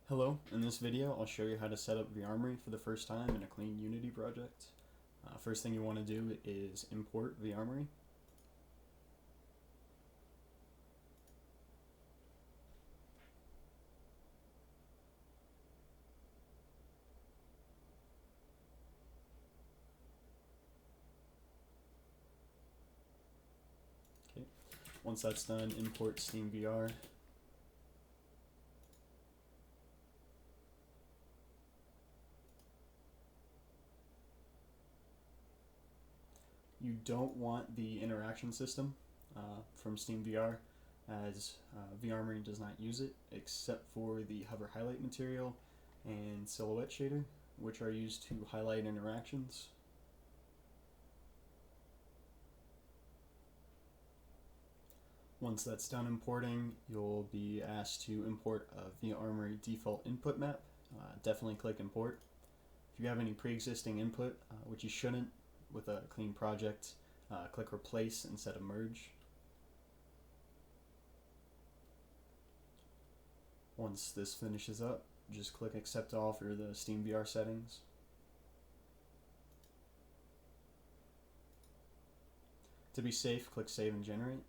Hello, in this video I'll show you how to set up Armory for the first time in a clean Unity project. First thing you want to do is import Armory. Okay. Once that's done, import SteamVR. You don't want the interaction system from SteamVR, as Armory does not use it except for the hover highlight material and silhouette shader, which are used to highlight interactions. Once that's done importing, you'll be asked to import a Armory default input map. Definitely click import. If you have any pre-existing input, which you shouldn't with a clean project, click replace instead of merge. Once this finishes up, just click accept all for the SteamVR settings. To be safe, click save and generate.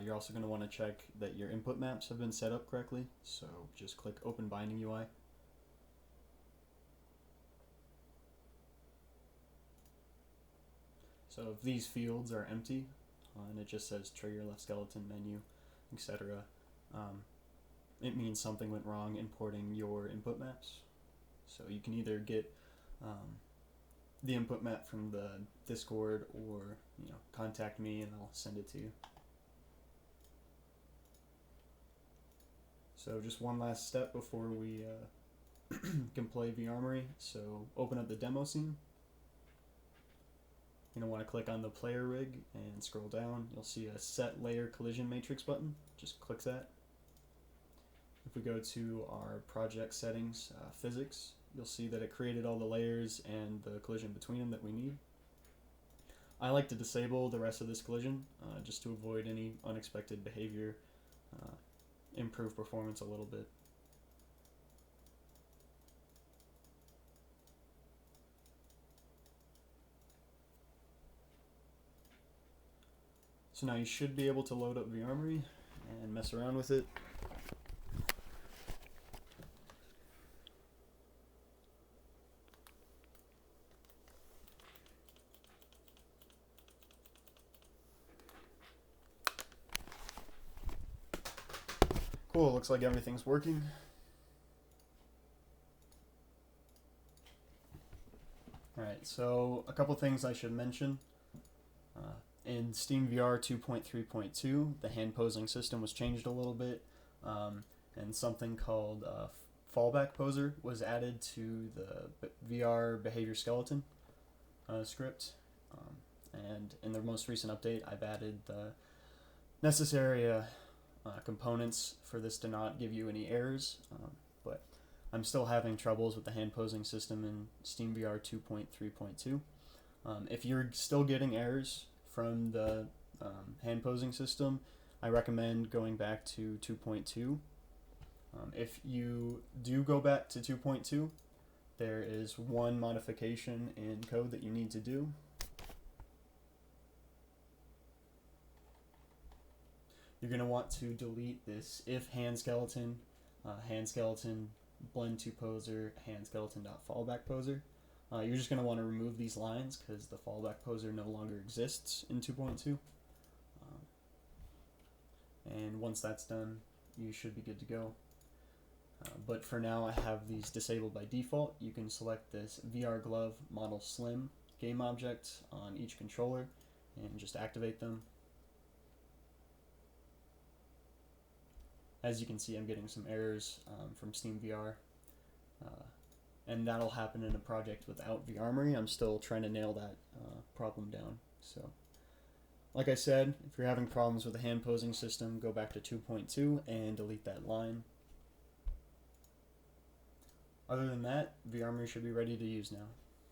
You're also going to want to check that your input maps have been set up correctly, so just click Open Binding UI. So if these fields are empty, and it just says trigger left skeleton menu, etc., it means something went wrong importing your input maps. So you can either get the input map from the Discord, or contact me and I'll send it to you. So just one last step before we can play Armory. So open up the demo scene. You're going to want to click on the player rig and scroll down. You'll see a set layer collision matrix button. Just click that. If we go to our project settings, physics, you'll see that it created all the layers and the collision between them that we need. I like to disable the rest of this collision just to avoid any unexpected behavior, improve performance a little bit. So now you should be able to load up Armory and mess around with it. Cool, looks like everything's working. Alright, so a couple things I should mention. In SteamVR 2.3.2, the hand posing system was changed a little bit, and something called fallback poser was added to the VR behavior skeleton script. And in the most recent update, I've added the necessary components for this to not give you any errors, but I'm still having troubles with the hand posing system in SteamVR 2.3.2. If you're still getting errors from the hand posing system, I recommend going back to 2.2. If you do go back to 2.2, there is one modification in code that you need to do. You're going to want to delete this if hand skeleton blend to poser hand skeleton.fallback poser. You're just going to want to remove these lines because the fallback poser no longer exists in 2.2. And once that's done, you should be good to go. But for now, I have these disabled by default. You can select this VR glove model slim game object on each controller and just activate them. As you can see, I'm getting some errors from SteamVR. And that'll happen in a project without Armory. I'm still trying to nail that problem down. So, like I said, if you're having problems with the hand posing system, go back to 2.2 and delete that line. Other than that, Armory should be ready to use now.